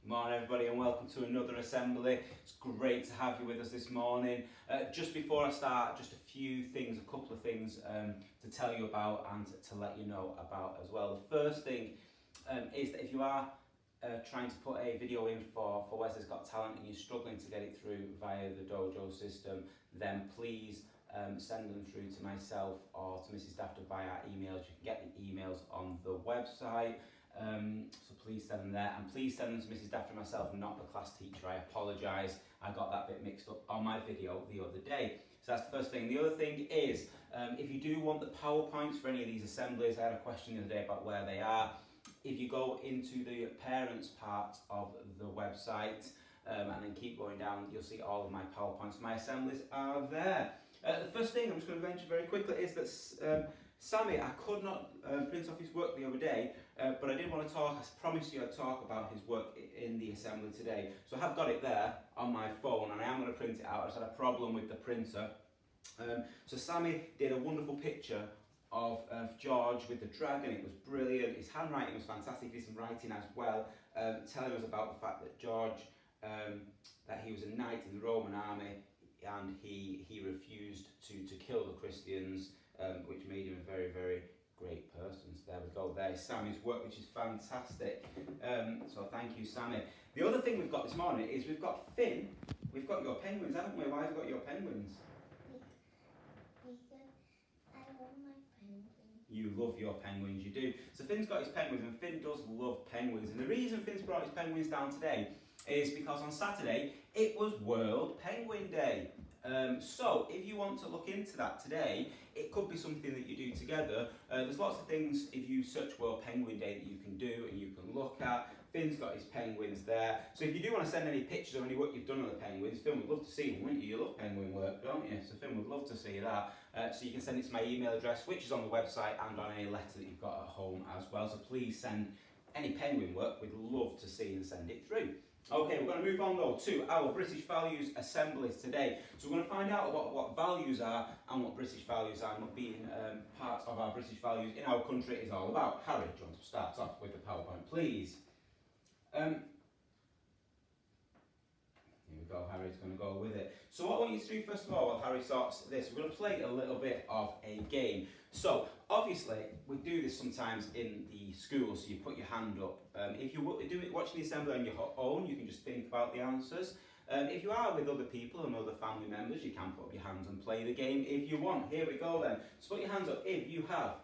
Morning everybody and welcome to another assembly. It's great to have you with us this morning. Just before I start, just a couple of things to tell you about and to let you know about as well. The first thing is that if you are trying to put a video in for Wesley's Got Talent and you're struggling to get it through via the Dojo system, then please send them through to myself or to Mrs. Dafter by our emails. You can get the emails on the website. So please send them there, and please send them to Mrs. Dafter and myself, not the class teacher. I apologise, I got that bit mixed up on my video the other day. So that's the first thing. The other thing is, if you do want the PowerPoints for any of these assemblies, I had a question the other day about where they are. If you go into the parents part of the website and then keep going down, you'll see all of my PowerPoints. My assemblies are there. The first thing I'm just going to mention very quickly is that Sammy, I could not print off his work the other day, but I did want to talk. I promised you I'd talk about his work in the assembly today. So I have got it there on my phone and I am going to print it out. I just had a problem with the printer. So Sammy did a wonderful picture of George with the dragon. It was brilliant. His handwriting was fantastic. He did some writing as well, telling us about the fact that George, that he was a knight in the Roman army and he refused to kill the Christians, which made him a very, very great person. So there we go. There's Sammy's work, which is fantastic. So thank you, Sammy. The other thing we've got this morning is we've got Finn. We've got your penguins, haven't we? Why have we got your penguins? Because I love my penguins. You love your penguins, you do. So Finn's got his penguins, and Finn does love penguins. And the reason Finn's brought his penguins down today is because on Saturday it was World Penguin Day. So if you want to look into that today, it could be something that you do together. There's lots of things, if you search World Penguin Day, that you can do and you can look at. Finn's got his penguins there. So if you do want to send any pictures of any work you've done on the penguins, Finn would love to see them, wouldn't you? You love penguin work, don't you? So Finn would love to see that. So you can send it to my email address, which is on the website, and on any letter that you've got at home as well. So please send any penguin work. We'd love to see and send it through. Okay, we're going to move on though to our British Values Assemblies today. So we're going to find out what values are and what British values are, and what being part of our British values in our country is all about. Harry, do you want to start off with the PowerPoint, please? Here we go, Harry's going to go with it. So what I want you to do first of all, while Harry sorts this, we're going to play a little bit of a game. So obviously we do this sometimes in the school, so you put your hand up. If you're watching the assembly on your own, you can just think about the answers. If you are with other people and other family members, you can put up your hands and play the game if you want. Here we go then. So put your hands up if you have,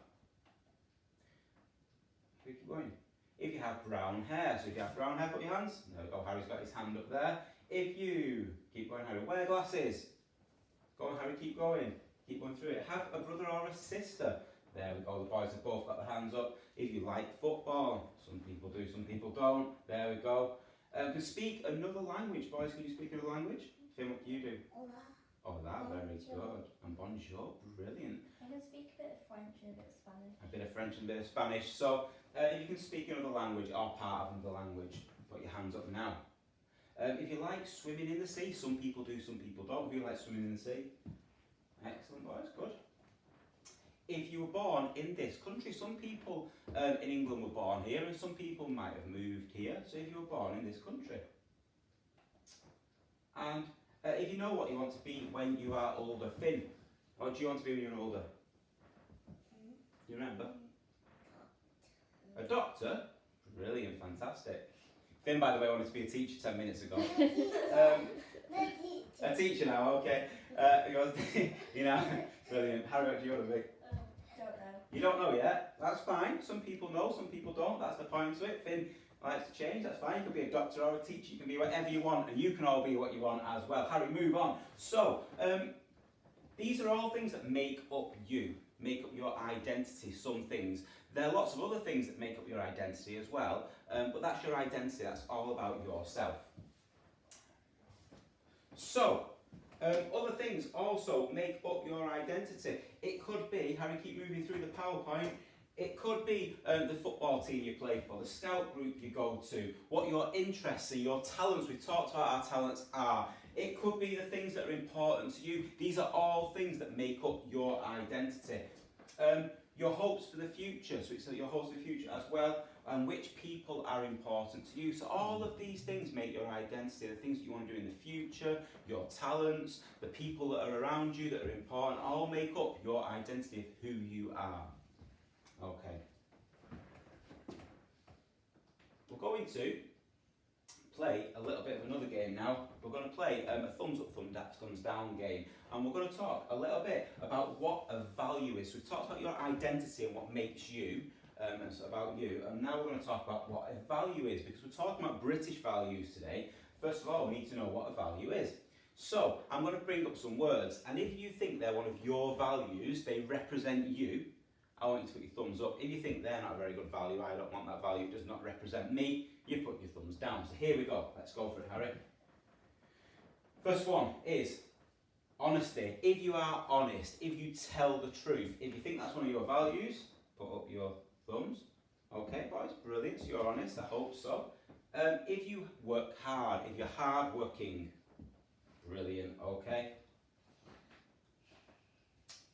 keep going. If you have brown hair, so if you have brown hair, put your hands. There we go, Harry's got his hand up there. If you, keep going Harry, wear glasses. Go on Harry, keep going through it. Have a brother or a sister. There we go, the boys have both got their hands up. If you like football, some people do, some people don't. There we go. Can speak another language. Boys, can you speak another language? Finn, what do you do? Oh, that, very good. And bonjour, brilliant. I can speak a bit of French and a bit of Spanish. A bit of French and a bit of Spanish. So, if you can speak another language or part of another language, put your hands up now. If you like swimming in the sea, some people do, some people don't. Who likes swimming in the sea? Excellent, boys, good. If you were born in this country, some people in England were born here and some people might have moved here. So if you were born in this country. And if you know what you want to be when you are older, Finn, what do you want to be when you're older? Do you remember? A doctor? Brilliant, fantastic. Finn, by the way, wanted to be a teacher 10 minutes ago. A teacher now, okay. You know, brilliant. Harry, what do you want to be? Don't know. You don't know yet? That's fine. Some people know, some people don't. That's the point to it. Finn likes to change. That's fine. You can be a doctor or a teacher. You can be whatever you want, and you can all be what you want as well. Harry, move on. So, these are all things that make up you, make up your identity. Some things. There are lots of other things that make up your identity as well, but that's your identity. That's all about yourself. So, other things also make up your identity. It could be, Harry, keep moving through the PowerPoint, it could be the football team you play for, the scout group you go to, what your interests are, your talents. We've talked about our talents are. It could be the things that are important to you. These are all things that make up your identity. Your hopes for the future, so it's your hopes for the future as well. and which people are important to you. So all of these things make your identity, the things that you want to do in the future, your talents, the people that are around you that are important, all make up your identity of who you are. Okay. We're going to play a little bit of another game now. We're going to play a thumbs up, thumbs down game, and we're going to talk a little bit about what a value is. So we've talked about your identity and what makes you, and it's about you, and now we're going to talk about what a value is, because we're talking about British values today. First of all, we need to know what a value is. So I'm going to bring up some words, and if you think they're one of your values, they represent you, I want you to put your thumbs up. If you think they're not a very good value, I don't want that value, it does not represent me, you put your thumbs down. So here we go. Let's go for it, Harry. First one is honesty. If you are honest, if you tell the truth, if you think that's one of your values, put up your thumbs. Okay, boys, brilliant. So you're honest, I hope so. If you work hard, if you're hard working, brilliant, okay.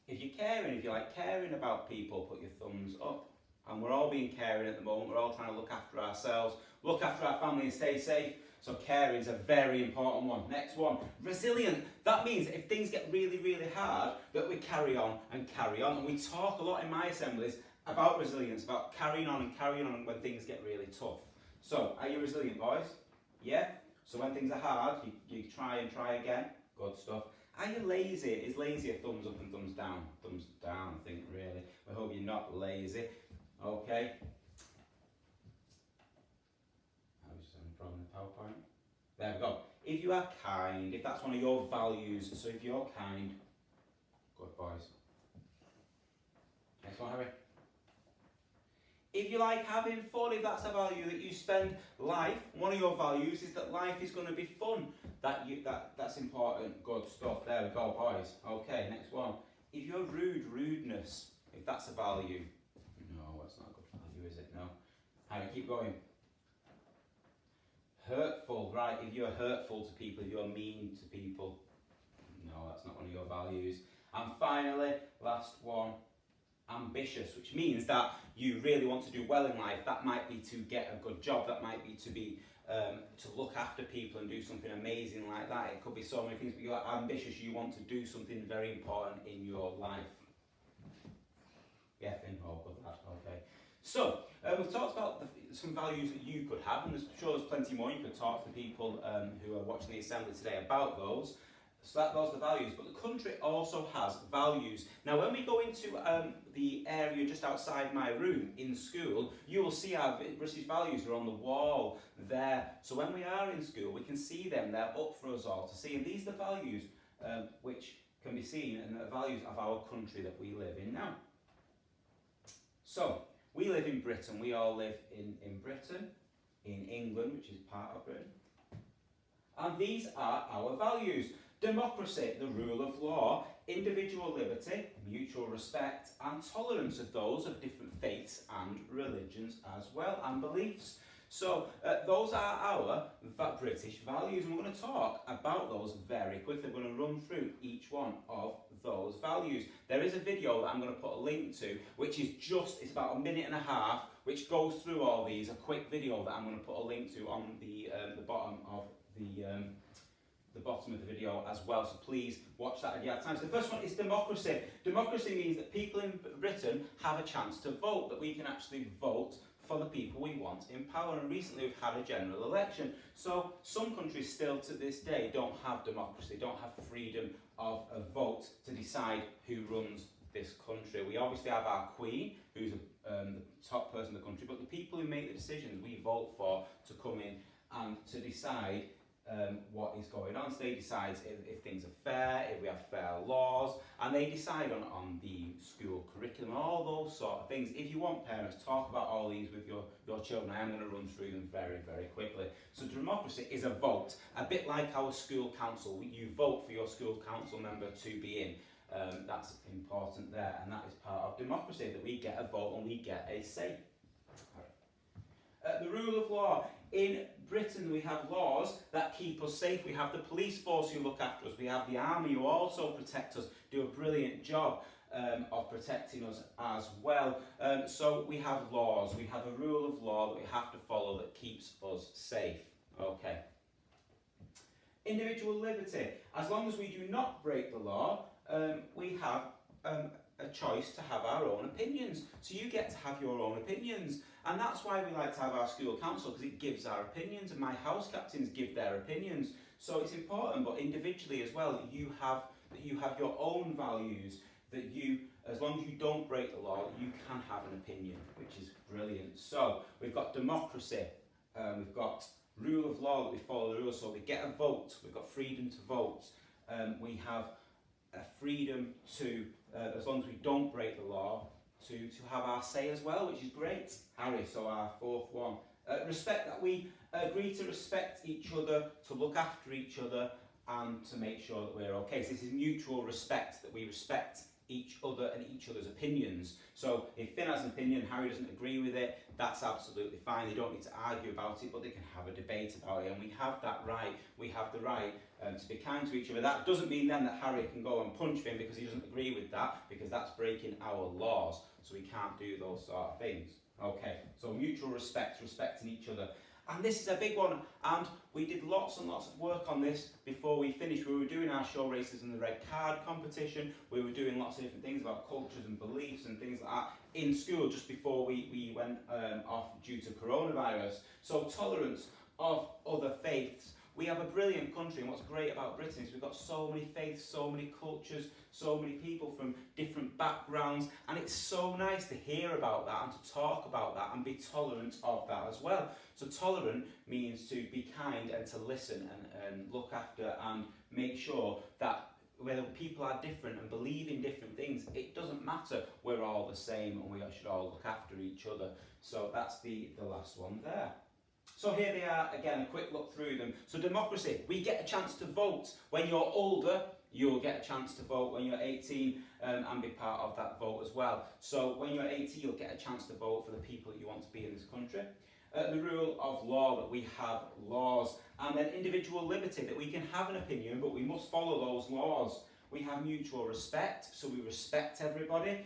If you're caring, if you like caring about people, put your thumbs up. And we're all being caring at the moment. We're all trying to look after ourselves, look after our family and stay safe. So caring is a very important one. Next one, resilient. That means if things get really, really hard, that we carry on and carry on. And we talk a lot in my assemblies about resilience, about carrying on when things get really tough. So, are you resilient, boys? Yeah? So when things are hard, you try and try again. Good stuff. Are you lazy? Is lazy a thumbs up and thumbs down? Thumbs down, I think, really. I hope you're not lazy. Okay. I was just having a problem with PowerPoint. There we go. If you are kind, if that's one of your values, so if you're kind, good boys. Next one, Harry. If you like having fun, if that's a value that you spend life, one of your values is that life is going to be fun. That's important. Good stuff. There we go, boys. Okay, next one. If you're rude, rudeness, if that's a value. No, that's not a good value, is it? No. Harry, keep going. Hurtful, right? If you're hurtful to people, if you're mean to people, no, that's not one of your values. And finally, last one, ambitious, which means that you really want to do well in life. That might be to get a good job, that might be to look after people and do something amazing like that. It could be so many things, but you're ambitious, you want to do something very important in your life. Yeah, oh, good lad, okay. So, we've talked about some values that you could have, and I'm sure there's plenty more. You could talk to the people who are watching the assembly today about those. So those are the values, but the country also has values. Now when we go into the area just outside my room in school, you will see our British values are on the wall there. So when we are in school, we can see them, they're up for us all to see. And these are the values which can be seen, and the values of our country that we live in now. So, we live in Britain, we all live in Britain, in England, which is part of Britain. And these are our values. Democracy, the rule of law, individual liberty, mutual respect, and tolerance of those of different faiths and religions as well, and beliefs. So those are our British values, and we're going to talk about those very quickly. We're going to run through each one of those values. There is a video that I'm going to put a link to, which is it's about 1.5 minutes, which goes through all these, a quick video that I'm going to put a link to on the bottom of the bottom of the video as well, so please watch that if you have time. So the first one is democracy. Democracy means that people in Britain have a chance to vote, that we can actually vote for the people we want in power, and recently we've had a general election. So some countries still to this day don't have democracy, don't have freedom of a vote to decide who runs this country. We obviously have our Queen, who's the top person in the country, but the people who make the decisions we vote for to come in and to decide what is going on. So they decide if things are fair, if we have fair laws, and they decide on the school curriculum, all those sort of things. If you want parents, talk about all these with your children. I am going to run through them very, very quickly. So democracy is a vote, a bit like our school council. You vote for your school council member to be in. That's important there, and that is part of democracy, that we get a vote and we get a say. The rule of law. In Britain we have laws that keep us safe. We have the police force who look after us. We have the army who also protect us, do a brilliant job. of protecting us as well. So we have laws. We have a rule of law that we have to follow that keeps us safe. Okay. Individual liberty. As long as we do not break the law, we have a choice to have our own opinions. So you get to have your own opinions. And that's why we like to have our school council, because it gives our opinions, and my house captains give their opinions. So it's important, but individually as well, that you have your own values, that you, as long as you don't break the law, you can have an opinion, which is brilliant. So we've got democracy, we've got rule of law, that we follow the rules, so we get a vote, we've got freedom to vote, we have a freedom to, as long as we don't break the law, to have our say as well, which is great. Harry, so our fourth one. Respect, that we agree to respect each other, to look after each other, and to make sure that we're okay. So this is mutual respect, that we respect each other and each other's opinions. So if Finn has an opinion, Harry doesn't agree with it, that's absolutely fine. They don't need to argue about it, but they can have a debate about it, and we have that right. We have the right to be kind to each other. That doesn't mean then that Harry can go and punch Finn because he doesn't agree with that, because that's breaking our laws, so we can't do those sort of things. Okay, so mutual respect, respecting each other. And this is a big one, and we did lots and lots of work on this before we finished. We were doing our show races and the red card competition. We were doing lots of different things about cultures and beliefs and things like that in school just before we went off due to coronavirus. So tolerance of other faiths. We have a brilliant country, and what's great about Britain is we've got so many faiths, so many cultures, so many people from different backgrounds, and it's so nice to hear about that and to talk about that and be tolerant of that as well. So tolerant means to be kind and to listen and look after and make sure that whether people are different and believe in different things, it doesn't matter, we're all the same and we should all look after each other. So that's the last one there. So here they are, again, a quick look through them. So democracy, we get a chance to vote. When you're older, you'll get a chance to vote when you're 18 and be part of that vote as well. So when you're 18, you'll get a chance to vote for the people that you want to be in this country. The rule of law, that we have laws. And then individual liberty, that we can have an opinion, but we must follow those laws. We have mutual respect, so we respect everybody,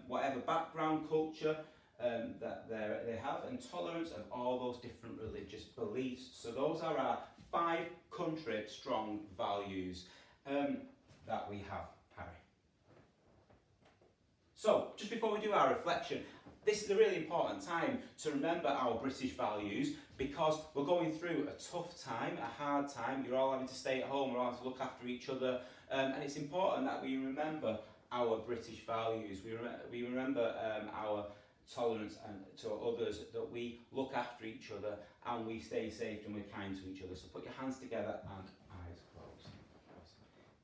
whatever background, culture, that they have, and tolerance of all those different religious beliefs. So those are our 5 country strong values that we have, Harry. So just before we do our reflection, this is a really important time to remember our British values, because we're going through a tough time, a hard time. You're all having to stay at home, we're all having to look after each other, and it's important that we remember our British values. We remember our tolerance and to others, that we look after each other and we stay safe and we're kind to each other. So put your hands together and eyes closed.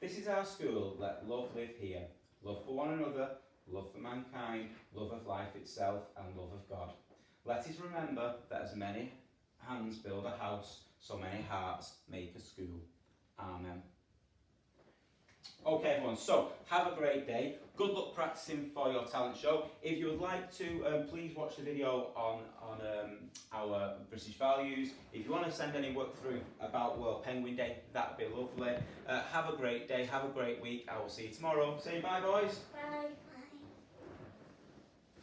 This is our school. Let love live here. Love for one another, love for mankind, love of life itself, and love of God. Let us remember that as many hands build a house, so many hearts make a school. Amen. Okay everyone, so have a great day. Good luck practicing for your talent show. If you would like to, please watch the video on our British values. If you want to send any work through about World Penguin Day, that would be lovely. Have a great day, have a great week. I will see you tomorrow. Say bye boys. Bye.